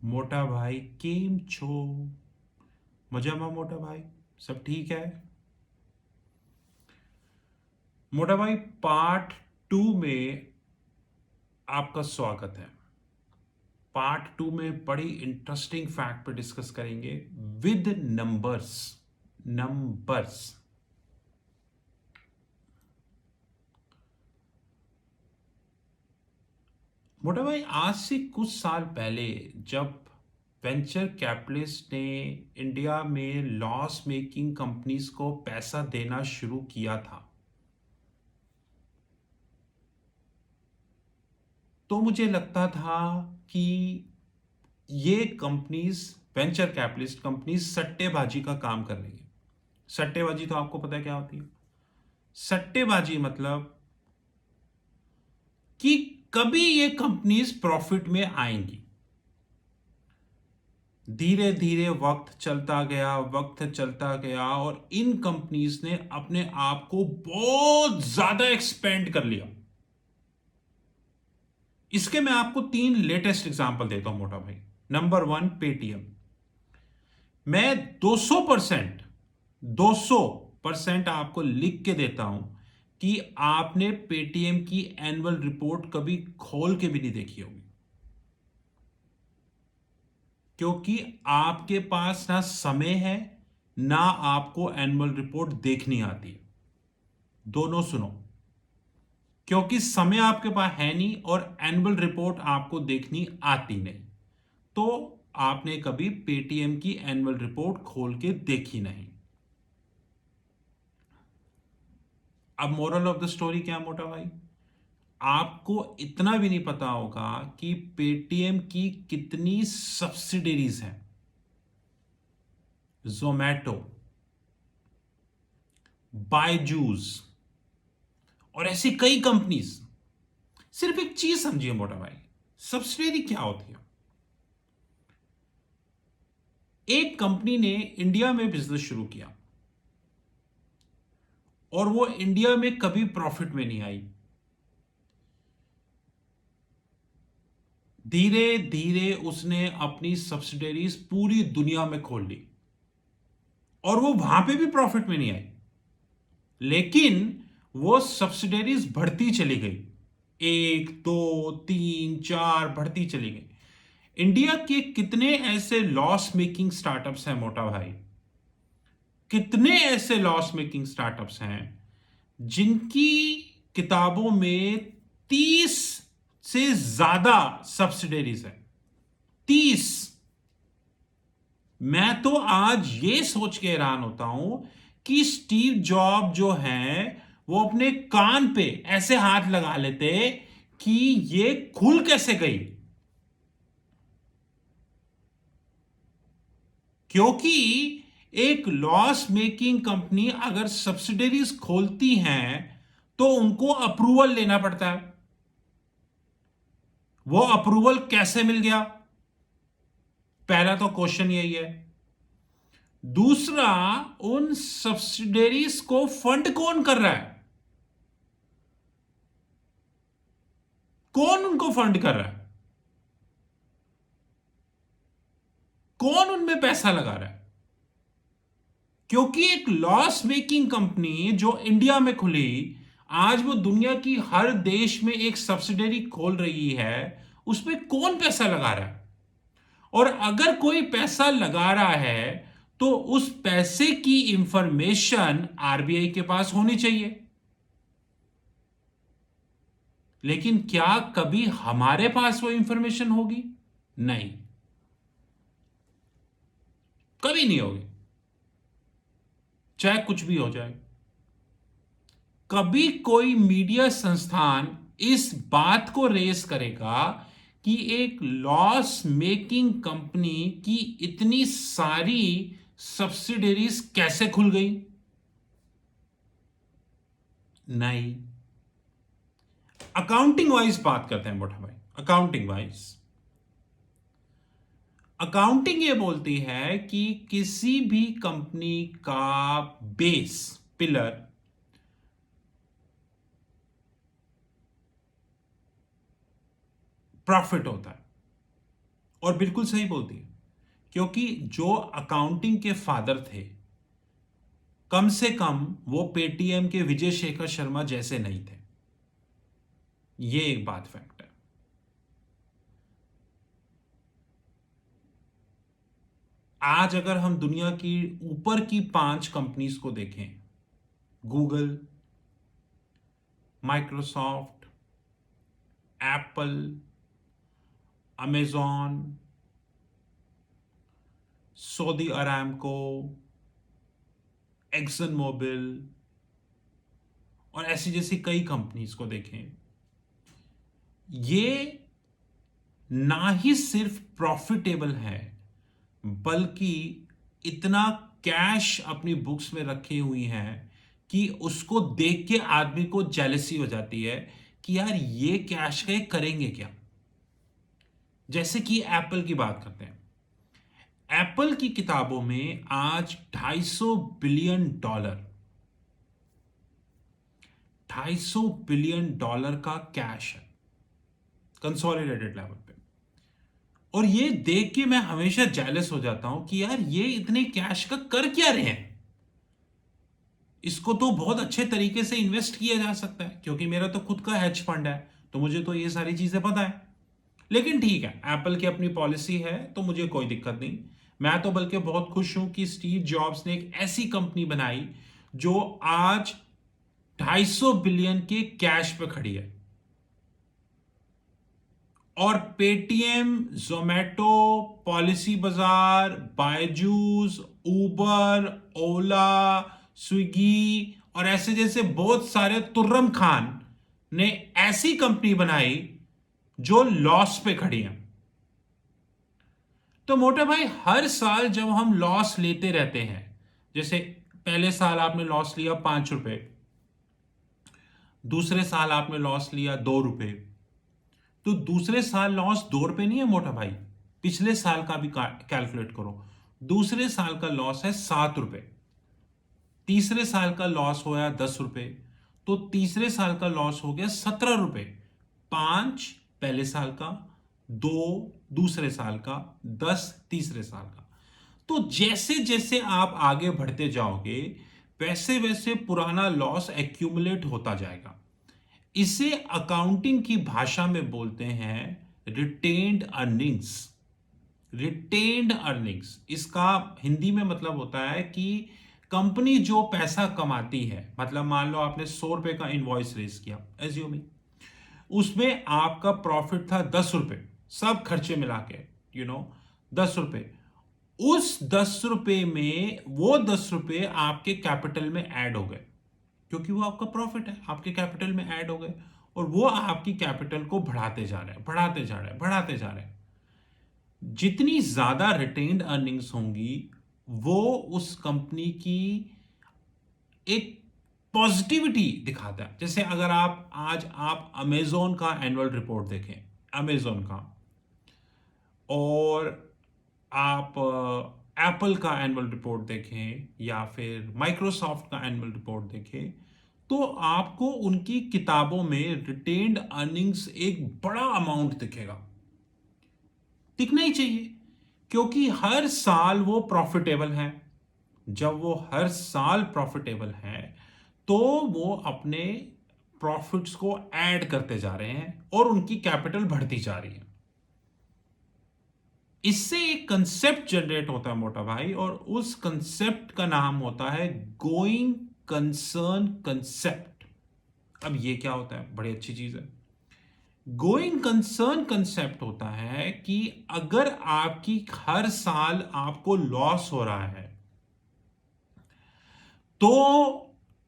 मोटा भाई केम छो। मजामा मोटा भाई, सब ठीक है। मोटा भाई पार्ट 2 में आपका स्वागत है। पार्ट 2 में बड़ी इंटरेस्टिंग फैक्ट पे डिस्कस करेंगे विद नंबर्स। नंबर्स। मोटा भाई आज से कुछ साल पहले जब वेंचर कैपिटलिस्ट ने इंडिया में लॉस मेकिंग कंपनीज को पैसा देना शुरू किया था, तो मुझे लगता था कि ये कंपनीज, वेंचर कैपिटलिस्ट कंपनीज सट्टेबाजी का काम कर रही है। सट्टेबाजी तो आपको पता है क्या होती है। सट्टेबाजी मतलब कि कभी ये कंपनीज प्रॉफिट में आएंगी। धीरे धीरे वक्त चलता गया, वक्त चलता गया और इन कंपनीज ने अपने आप को बहुत ज्यादा एक्सपेंड कर लिया। इसके मैं आपको 3 लेटेस्ट एग्जांपल देता हूं मोटा भाई। Number 1, Paytm. मैं 200% आपको लिख के देता हूं कि आपने पेटीएम की एनुअल रिपोर्ट कभी खोल के भी नहीं देखी होगी, क्योंकि आपके पास ना समय है, ना आपको एनुअल रिपोर्ट देखनी आती है। दोनों सुनो, क्योंकि समय आपके पास है नहीं और एनुअल रिपोर्ट आपको देखनी आती नहीं, तो आपने कभी पेटीएम की एनुअल रिपोर्ट खोल के देखी नहीं। अब मोरल ऑफ द स्टोरी क्या है मोटा भाई? आपको इतना भी नहीं पता होगा कि पेटीएम की कितनी सब्सिडरीज हैं। जोमैटो, बायजूस और ऐसी कई कंपनीज। सिर्फ एक चीज समझिए मोटा भाई, सब्सिडरी क्या होती है। एक कंपनी ने इंडिया में बिजनेस शुरू किया और वो इंडिया में कभी प्रॉफिट में नहीं आई। धीरे धीरे उसने अपनी सब्सिडरीज पूरी दुनिया में खोल ली और वो वहां पे भी प्रॉफिट में नहीं आई, लेकिन वो सब्सिडरीज बढ़ती चली गई। 1, 2, 3, 4 बढ़ती चली गई। इंडिया के कितने ऐसे लॉस मेकिंग स्टार्टअप्स हैं मोटा भाई? कितने ऐसे लॉस मेकिंग स्टार्टअप्स हैं जिनकी किताबों में 30 से ज्यादा सब्सिडरीज है? 30। मैं तो आज ये सोच के हैरान होता हूं कि स्टीव जॉब जो हैं वो अपने कान पे ऐसे हाथ लगा लेते कि ये खुल कैसे गई। क्योंकि एक लॉस मेकिंग कंपनी अगर सब्सिडरीज खोलती हैं तो उनको अप्रूवल लेना पड़ता है। वो अप्रूवल कैसे मिल गया? पहला तो क्वेश्चन यही है। दूसरा, उन सब्सिडरीज को फंड कौन कर रहा है? कौन उनको फंड कर रहा है? कौन उनमें पैसा लगा रहा है? क्योंकि एक लॉस मेकिंग कंपनी जो इंडिया में खुली, आज वो दुनिया की हर देश में एक सब्सिडरी खोल रही है, उसमें कौन पैसा लगा रहा है? और अगर कोई पैसा लगा रहा है तो उस पैसे की इंफॉर्मेशन आरबीआई के पास होनी चाहिए। लेकिन क्या कभी हमारे पास वो इंफॉर्मेशन होगी? नहीं, कभी नहीं होगी, चाहे कुछ भी हो जाए। कभी कोई मीडिया संस्थान इस बात को रेस करेगा कि एक लॉस मेकिंग कंपनी की इतनी सारी सब्सिडरीज कैसे खुल गई? नहीं। अकाउंटिंग वाइज बात करते हैं मोटा भाई। अकाउंटिंग वाइज, अकाउंटिंग ये बोलती है कि किसी भी कंपनी का बेस, पिलर, प्रॉफिट होता है और बिल्कुल सही बोलती है, क्योंकि जो अकाउंटिंग के फादर थे, कम से कम वो पेटीएम के विजय शेखर शर्मा जैसे नहीं थे। ये एक बात फैक्ट है। आज अगर हम दुनिया की ऊपर की 5 कंपनीज को देखें, Google, Microsoft, Apple, Amazon, Saudi Aramco, Exxon Mobil और ऐसी जैसी कई कंपनीज को देखें, ये ना ही सिर्फ प्रॉफिटेबल है, बल्कि इतना कैश अपनी बुक्स में रखी हुई हैं कि उसको देख के आदमी को जेलसी हो जाती है कि यार ये कैश का करेंगे क्या। जैसे कि एप्पल की बात करते हैं, एप्पल की किताबों में आज $250 बिलियन का कैश है कंसोलिडेटेड लेवल पे। और ये देख के मैं हमेशा जेलस हो जाता हूं कि यार ये इतने कैश का कर क्या रहे हैं। इसको तो बहुत अच्छे तरीके से इन्वेस्ट किया जा सकता है, क्योंकि मेरा तो खुद का हेज फंड है, तो मुझे तो ये सारी चीजें पता है। लेकिन ठीक है, एप्पल की अपनी पॉलिसी है, तो मुझे कोई दिक्कत नहीं। मैं तो बल्कि बहुत खुश हूं कि स्टीव जॉब्स ने एक ऐसी कंपनी बनाई जो आज 250 बिलियन के कैश पे खड़ी है। और पेटीएम, जोमेटो, पॉलिसी बाजार, बायजूस, उबर, ओला, स्विगी और ऐसे जैसे बहुत सारे, तुर्रम खान ने ऐसी कंपनी बनाई जो लॉस पे खड़ी है। तो मोटा भाई, हर साल जब हम लॉस लेते रहते हैं, जैसे पहले साल आपने लॉस लिया ₹5, दूसरे साल आपने लॉस लिया ₹2, तो दूसरे साल लॉस ₹2 नहीं है मोटा भाई, पिछले साल का भी कैलकुलेट करो। दूसरे साल का लॉस है ₹7, तीसरे साल का लॉस होया ₹10, तो तीसरे साल का लॉस हो गया ₹17। 5 पहले साल का, 2 दूसरे साल का, 10 तीसरे साल का। तो जैसे जैसे आप आगे बढ़ते जाओगे, वैसे वैसे पुराना लॉस एक्यूमुलेट होता जाएगा। इसे अकाउंटिंग की भाषा में बोलते हैं रिटेन्ड अर्निंग्स। रिटेन्ड अर्निंग्स, इसका हिंदी में मतलब होता है कि कंपनी जो पैसा कमाती है, मतलब मान लो आपने ₹100 का इनवॉइस रेज किया, एज्यूमिंग उसमें आपका प्रॉफिट था ₹10, सब खर्चे मिला के, ₹10। उस ₹10 में वो ₹10 आपके कैपिटल में ऐड हो गए, क्योंकि वो आपका प्रॉफिट है, आपके कैपिटल में ऐड हो गए, और वो आपकी कैपिटल को बढ़ाते जा रहे हैं, बढ़ाते जा रहे हैं, बढ़ाते जा रहे हैं। जितनी ज्यादा रिटेन्ड अर्निंग्स होंगी, वो उस कंपनी की एक पॉजिटिविटी दिखाता है। जैसे अगर आप अमेजोन का एनुअल रिपोर्ट देखें, अमेजोन का, और आप एप्पल का एनुअल रिपोर्ट देखें, या फिर माइक्रोसॉफ्ट का एनुअल रिपोर्ट देखें, तो आपको उनकी किताबों में रिटेन्ड अर्निंग्स एक बड़ा अमाउंट दिखेगा। दिखना ही चाहिए, क्योंकि हर साल वो प्रॉफिटेबल है। जब वो हर साल प्रॉफिटेबल है, तो वो अपने प्रॉफिट्स को ऐड करते जा रहे हैं और उनकी कैपिटल बढ़ती जा रही है। इससे एक कंसेप्ट जनरेट होता है मोटा भाई, और उस कंसेप्ट का नाम होता है गोइंग कंसर्न कंसेप्ट। अब ये क्या होता है? बड़ी अच्छी चीज है। गोइंग कंसर्न कंसेप्ट होता है कि अगर आपकी हर साल आपको लॉस हो रहा है, तो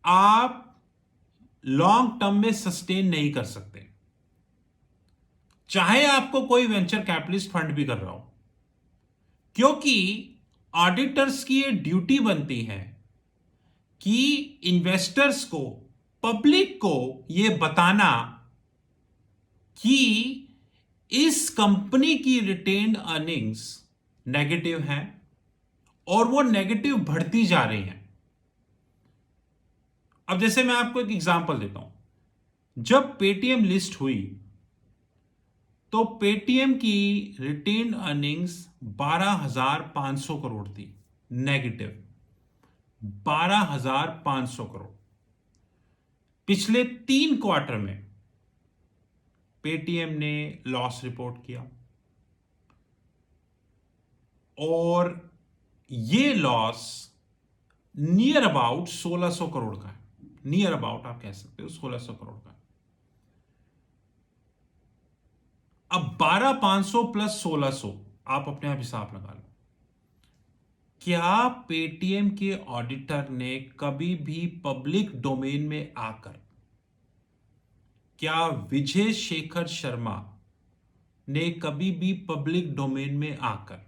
आप लॉन्ग टर्म में सस्टेन नहीं कर सकते, चाहे आपको कोई वेंचर कैपिटलिस्ट फंड भी कर रहा हो, क्योंकि ऑडिटर्स की ये ड्यूटी बनती है कि इन्वेस्टर्स को, पब्लिक को ये बताना कि इस कंपनी की रिटेन्ड अर्निंग्स नेगेटिव हैं और वो नेगेटिव बढ़ती जा रही हैं। अब जैसे मैं आपको एक एग्जांपल देता हूं, जब पेटीएम लिस्ट हुई, तो पेटीएम की रिटेन अर्निंग्स 12,500 करोड़ थी, नेगेटिव 12,500 करोड़। पिछले 3 क्वार्टर में पेटीएम ने लॉस रिपोर्ट किया और ये लॉस नियर अबाउट 1600 करोड़ का है। नियर अबाउट आप कह सकते हो 1600 करोड़ का। अब 12,500 प्लस 1600 आप अपने आप हिसाब लगा लो। क्या पेटीएम के ऑडिटर ने कभी भी पब्लिक डोमेन में आकर, क्या विजय शेखर शर्मा ने कभी भी पब्लिक डोमेन में आकर,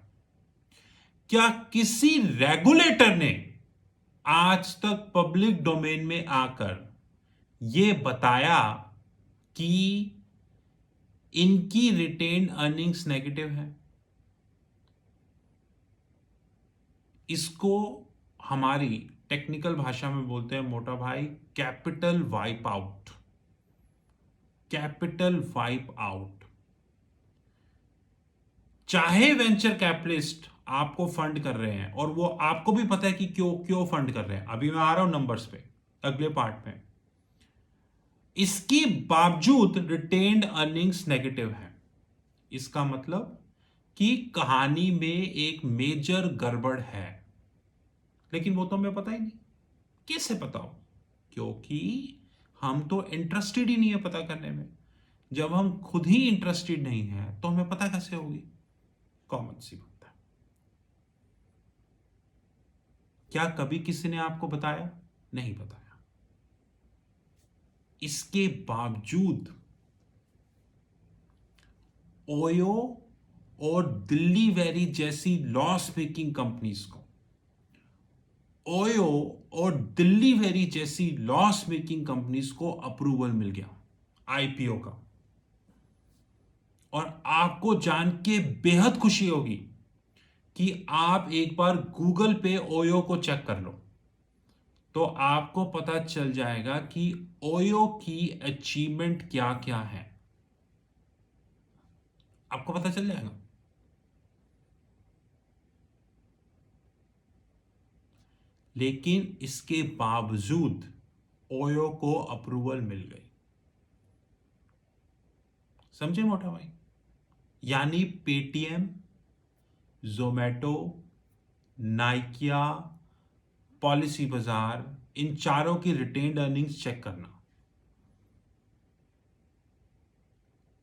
क्या किसी रेगुलेटर ने आज तक पब्लिक डोमेन में आकर यह बताया कि इनकी रिटेन अर्निंग्स नेगेटिव है? इसको हमारी टेक्निकल भाषा में बोलते हैं मोटा भाई capital wipe out. Capital wipe out. चाहे वेंचर कैपिटलिस्ट आपको फंड कर रहे हैं और वो आपको भी पता है कि क्यों फंड कर रहे हैं, अभी मैं आ रहा हूं नंबर्स पे अगले पार्ट में, इसके बावजूद रिटेन्ड अर्निंग्स नेगेटिव है। इसका मतलब कि कहानी में एक मेजर गड़बड़ है, लेकिन वो तो हमें पता ही नहीं। कैसे पता हो? क्योंकि हम तो इंटरेस्टेड ही नहीं है पता करने में। जब हम खुद ही इंटरेस्टेड नहीं है तो हमें पता कैसे होगी? कॉमन सी बात है। क्या कभी किसी ने आपको बताया? नहीं बताया। इसके बावजूद ओयो और दिल्ली वेरी जैसी लॉस मेकिंग कंपनीज को, ओयो और दिल्ली वेरी जैसी लॉस मेकिंग कंपनीज को अप्रूवल मिल गया आईपीओ का। और आपको जान के बेहद खुशी होगी कि आप एक बार गूगल पे ओयो को चेक कर लो तो आपको पता चल जाएगा कि ओयो की अचीवमेंट क्या क्या है। आपको पता चल जाएगा। लेकिन इसके बावजूद ओयो को अप्रूवल मिल गई। समझे मोटा भाई? यानी पेटीएम, जोमैटो, नाइकिया, पॉलिसी बाजार, इन चारों की रिटेन्ड अर्निंग्स चेक करना।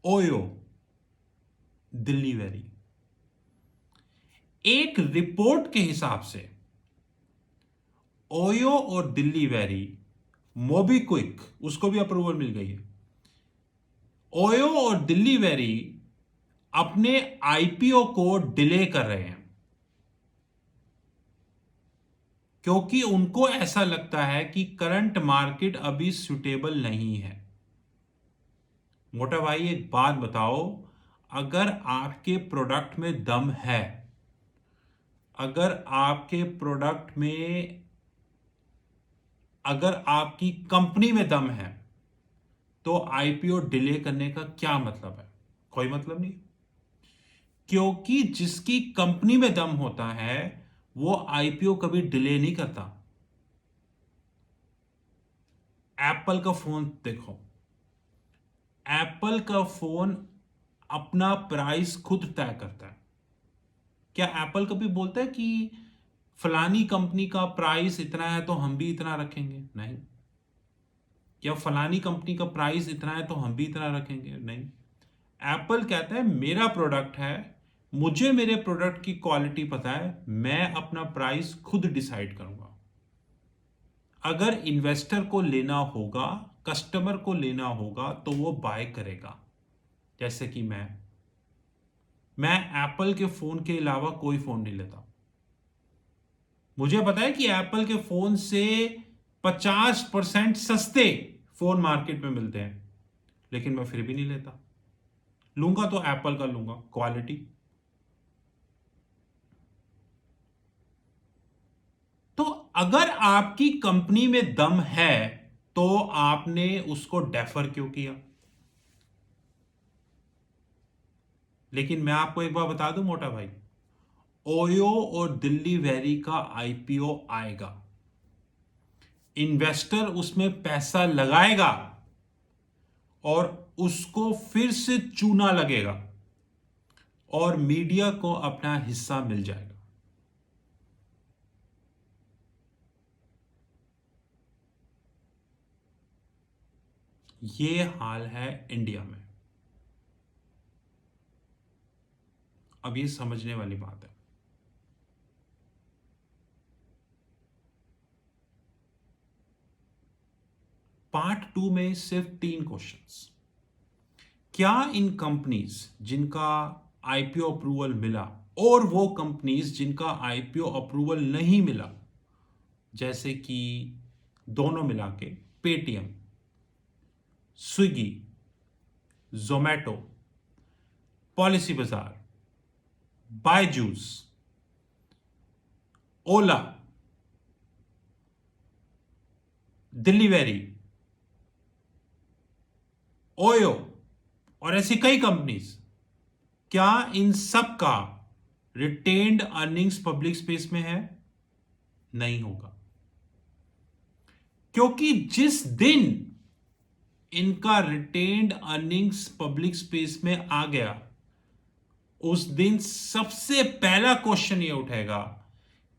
ओयो, दिल्ली वेरी, एक रिपोर्ट के हिसाब से ओयो और दिल्ली वेरी, मोबीक्विक उसको भी अप्रूवल मिल गई है। ओयो और दिल्ली वेरी अपने आईपीओ को डिले कर रहे हैं क्योंकि उनको ऐसा लगता है कि करंट मार्केट अभी सुटेबल नहीं है। मोटा भाई एक बात बताओ, अगर आपके प्रोडक्ट में दम है, अगर आपके प्रोडक्ट में, अगर आपकी कंपनी में दम है तो आईपीओ डिले करने का क्या मतलब है? कोई मतलब नहीं। क्योंकि जिसकी कंपनी में दम होता है वो आईपीओ कभी डिले नहीं करता। एप्पल का फोन देखो, एप्पल का फोन अपना प्राइस खुद तय करता है। क्या एप्पल कभी बोलता है कि फलानी कंपनी का प्राइस इतना है तो हम भी इतना रखेंगे? नहीं। क्या फलानी कंपनी का प्राइस इतना है तो हम भी इतना रखेंगे? नहीं। एप्पल कहता है मेरा प्रोडक्ट है, मुझे मेरे प्रोडक्ट की क्वालिटी पता है, मैं अपना प्राइस खुद डिसाइड करूंगा। अगर इन्वेस्टर को लेना होगा, कस्टमर को लेना होगा तो वो बाय करेगा। जैसे कि मैं एप्पल के फोन के अलावा कोई फोन नहीं लेता। मुझे पता है कि एप्पल के फोन से 50% सस्ते फोन मार्केट में मिलते हैं, लेकिन मैं फिर भी नहीं लेता। लूंगा तो एप्पल का लूंगा, क्वालिटी। तो अगर आपकी कंपनी में दम है तो आपने उसको डेफर क्यों किया? लेकिन मैं आपको एक बार बता दूं मोटा भाई, ओयो और दिल्ली वैली का आईपीओ आएगा, इन्वेस्टर उसमें पैसा लगाएगा और उसको फिर से चूना लगेगा और मीडिया को अपना हिस्सा मिल जाएगा। ये हाल है इंडिया में। अब ये समझने वाली बात है। पार्ट 2 में सिर्फ 3 क्वेश्चंस। क्या इन कंपनीज जिनका आईपीओ अप्रूवल मिला और वो कंपनीज जिनका आईपीओ अप्रूवल नहीं मिला, जैसे कि दोनों मिला के पेटीएम, स्विगी, जोमैटो, पॉलिसी बाजार, बायजूस, ओला, दिल्ली वैली, ओयो और ऐसी कई कंपनीज, क्या इन सब का रिटेन्ड अर्निंग्स पब्लिक स्पेस में है? नहीं होगा, क्योंकि जिस दिन इनका रिटेन्ड अर्निंग्स पब्लिक स्पेस में आ गया, उस दिन सबसे पहला क्वेश्चन ये उठेगा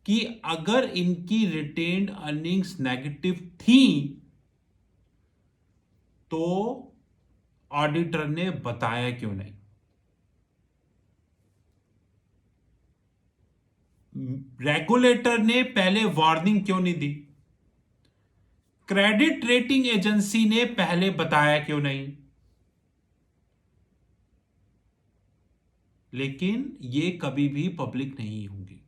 कि अगर इनकी रिटेन्ड अर्निंग्स नेगेटिव थी तो ऑडिटर ने बताया क्यों नहीं? रेगुलेटर ने पहले वार्निंग क्यों नहीं दी? क्रेडिट रेटिंग एजेंसी ने पहले बताया क्यों नहीं? लेकिन ये कभी भी पब्लिक नहीं होंगी।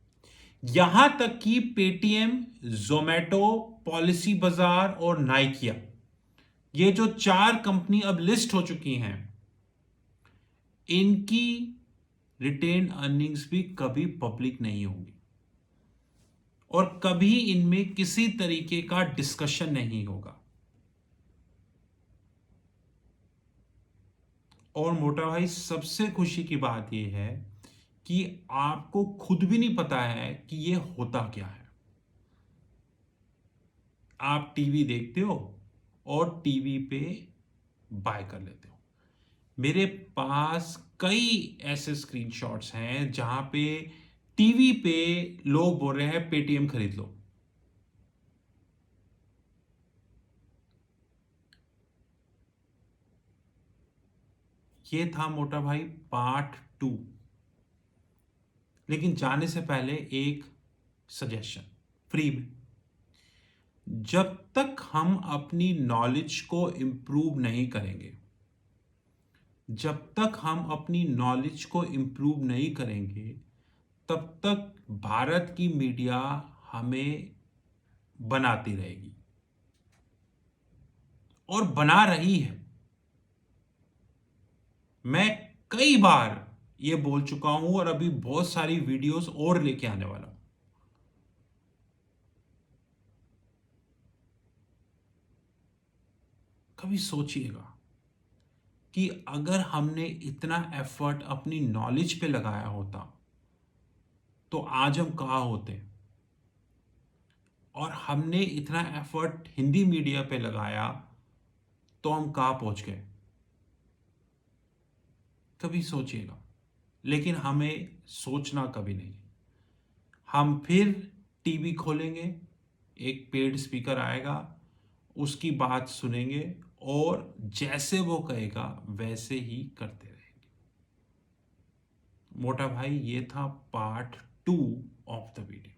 यहां तक कि पेटीएम, जोमैटो, पॉलिसी बाजार और नाइकिया, ये जो 4 कंपनी अब लिस्ट हो चुकी हैं, इनकी रिटेन अर्निंग्स भी कभी पब्लिक नहीं होंगी और कभी इनमें किसी तरीके का डिस्कशन नहीं होगा। और मोटा भाई, सबसे खुशी की बात यह है कि आपको खुद भी नहीं पता है कि यह होता क्या है। आप टीवी देखते हो और टीवी पे बाय कर लेते हो। मेरे पास कई ऐसे स्क्रीनशॉट्स हैं जहां पे टीवी पे लोग बोल रहे हैं पेटीएम खरीद लो। ये था मोटा भाई पार्ट 2। लेकिन जाने से पहले एक सजेशन फ्री में। जब तक हम अपनी नॉलेज को इंप्रूव नहीं करेंगे, जब तक हम अपनी नॉलेज को इंप्रूव नहीं करेंगे, तब तक भारत की मीडिया हमें बनाती रहेगी और बना रही है। मैं कई बार ये बोल चुका हूं और अभी बहुत सारी वीडियोस और लेके आने वाला हूं। कभी सोचिएगा कि अगर हमने इतना एफर्ट अपनी नॉलेज पे लगाया होता तो आज हम कहां होते, और हमने इतना एफर्ट हिंदी मीडिया पे लगाया तो हम कहां पहुंच गए। कभी सोचिएगा। लेकिन हमें सोचना कभी नहीं। हम फिर टीवी खोलेंगे, एक पेड स्पीकर आएगा, उसकी बात सुनेंगे और जैसे वो कहेगा वैसे ही करते रहेंगे। मोटा भाई, ये था पार्ट 2 ऑफ द वीडियो।